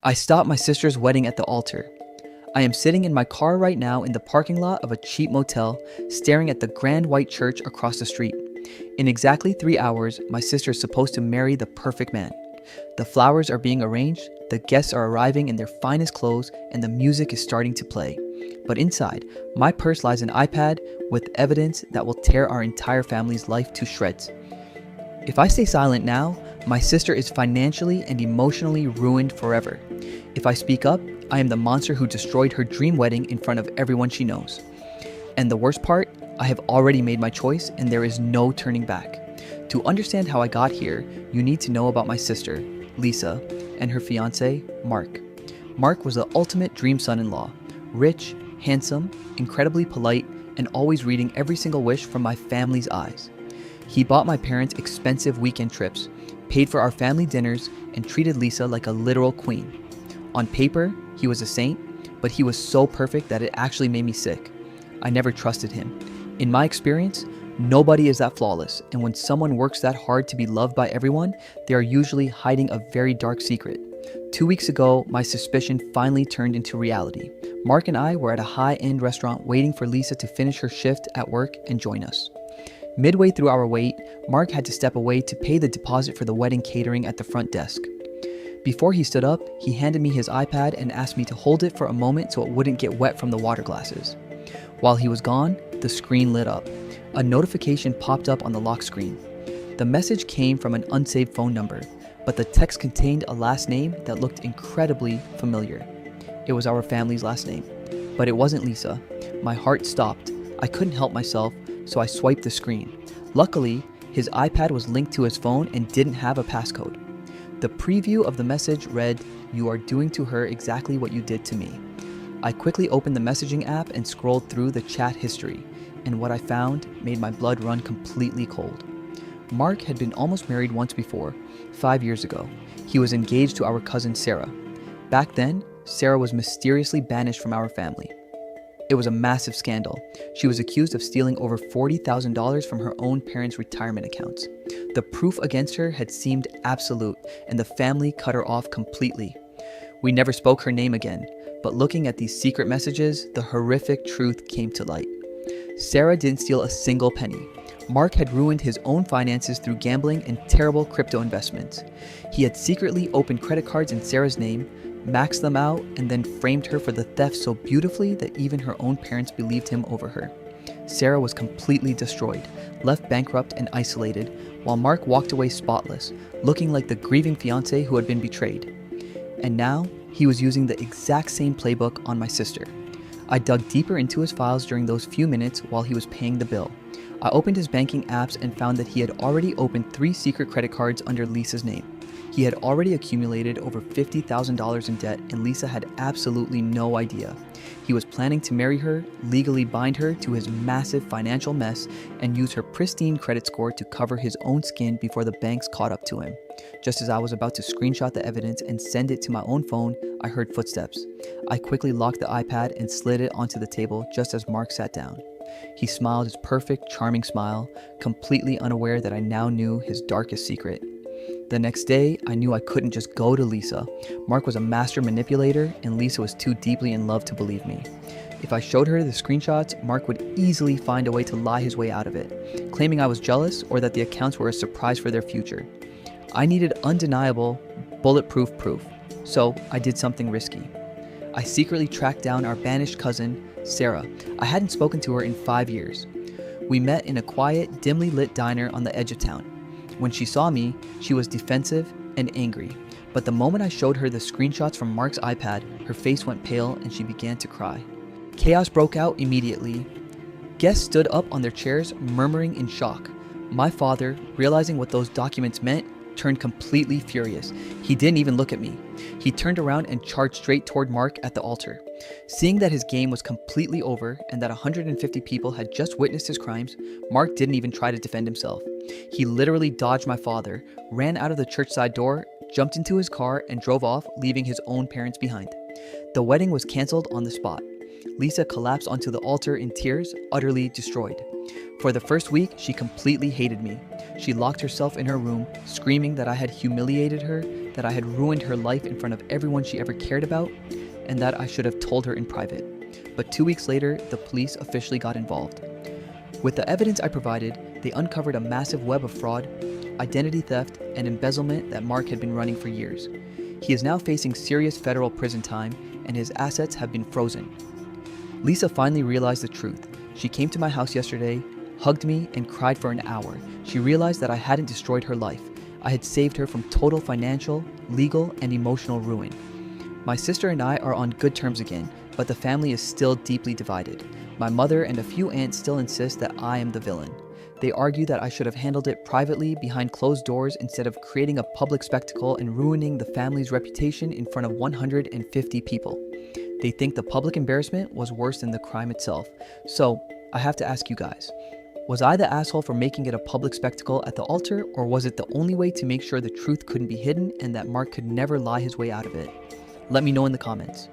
I stopped my sister's wedding at the altar. I am sitting in my car right now in the parking lot of a cheap motel, staring at the grand white church across the street. In exactly 3 hours, my sister is supposed to marry the perfect man. The flowers are being arranged, the guests are arriving in their finest clothes, and the music is starting to play. But inside, my purse lies an iPad with evidence that will tear our entire family's life to shreds. If I stay silent now, my sister is financially and emotionally ruined forever. If I speak up, I am the monster who destroyed her dream wedding in front of everyone she knows. And the worst part, I have already made my choice and there is no turning back. To understand how I got here, you need to know about my sister, Lisa, and her fiancé, Marc. Marc was the ultimate dream son-in-law, rich, handsome, incredibly polite, and always reading every single wish from my family's eyes. He bought my parents expensive weekend trips, paid for our family dinners, and treated Lisa like a literal queen. On paper, he was a saint, but he was so perfect that it actually made me sick. I never trusted him. In my experience, nobody is that flawless, and when someone works that hard to be loved by everyone, they are usually hiding a very dark secret. 2 weeks ago, my suspicion finally turned into reality. Marc and I were at a high-end restaurant waiting for Lisa to finish her shift at work and join us. Midway through our wait, Marc had to step away to pay the deposit for the wedding catering at the front desk. Before he stood up, he handed me his iPad and asked me to hold it for a moment so it wouldn't get wet from the water glasses. While he was gone, the screen lit up. A notification popped up on the lock screen. The message came from an unsaved phone number, but the text contained a last name that looked incredibly familiar. It was our family's last name, but it wasn't Lisa. My heart stopped. I couldn't help myself, so I swiped the screen. Luckily, his iPad was linked to his phone and didn't have a passcode. The preview of the message read, "You are doing to her exactly what you did to me." I quickly opened the messaging app and scrolled through the chat history, and what I found made my blood run completely cold. Marc had been almost married once before, 5 years ago. He was engaged to our cousin Sarah. Back then, Sarah was mysteriously banished from our family. It was a massive scandal. She was accused of stealing over $40,000 from her own parents' retirement accounts. The proof against her had seemed absolute, and the family cut her off completely. We never spoke her name again, but looking at these secret messages, the horrific truth came to light. Sarah didn't steal a single penny. Marc had ruined his own finances through gambling and terrible crypto investments. He had secretly opened credit cards in Sarah's name, maxed them out, and then framed her for the theft so beautifully that even her own parents believed him over her. Sarah was completely destroyed, left bankrupt and isolated, while Marc walked away spotless, looking like the grieving fiancé who had been betrayed. And now, he was using the exact same playbook on my sister. I dug deeper into his files during those few minutes while he was paying the bill. I opened his banking apps and found that he had already opened 3 secret credit cards under Lisa's name. He had already accumulated over $50,000 in debt, and Lisa had absolutely no idea. He was planning to marry her, legally bind her to his massive financial mess, and use her pristine credit score to cover his own skin before the banks caught up to him. Just as I was about to screenshot the evidence and send it to my own phone, I heard footsteps. I quickly locked the iPad and slid it onto the table just as Marc sat down. He smiled his perfect, charming smile, completely unaware that I now knew his darkest secret. The next day, I knew I couldn't just go to Lisa. Marc was a master manipulator, and Lisa was too deeply in love to believe me. If I showed her the screenshots, Marc would easily find a way to lie his way out of it, claiming I was jealous or that the accounts were a surprise for their future. I needed undeniable, bulletproof proof, so I did something risky. I secretly tracked down our banished cousin, Sarah. I hadn't spoken to her in 5 years. We met in a quiet, dimly lit diner on the edge of town. When she saw me, she was defensive and angry. But the moment I showed her the screenshots from Marc's iPad, her face went pale and she began to cry. Chaos broke out immediately. Guests stood up on their chairs, murmuring in shock. My father, realizing what those documents meant, turned completely furious. He didn't even look at me. He turned around and charged straight toward Marc at the altar. Seeing that his game was completely over and that 150 people had just witnessed his crimes, Marc didn't even try to defend himself. He literally dodged my father, ran out of the church side door, jumped into his car, and drove off, leaving his own parents behind. The wedding was canceled on the spot. Lisa collapsed onto the altar in tears, utterly destroyed. For the first week, she completely hated me. She locked herself in her room, screaming that I had humiliated her, that I had ruined her life in front of everyone she ever cared about, and that I should have told her in private. But 2 weeks later, the police officially got involved. With the evidence I provided, they uncovered a massive web of fraud, identity theft, and embezzlement that Marc had been running for years. He is now facing serious federal prison time, and his assets have been frozen. Lisa finally realized the truth. She came to my house yesterday, hugged me, and cried for an hour. She realized that I hadn't destroyed her life. I had saved her from total financial, legal, and emotional ruin. My sister and I are on good terms again, but the family is still deeply divided. My mother and a few aunts still insist that I am the villain. They argue that I should have handled it privately behind closed doors instead of creating a public spectacle and ruining the family's reputation in front of 150 people. They think the public embarrassment was worse than the crime itself. So, I have to ask you guys, was I the asshole for making it a public spectacle at the altar, or was it the only way to make sure the truth couldn't be hidden and that Marc could never lie his way out of it? Let me know in the comments.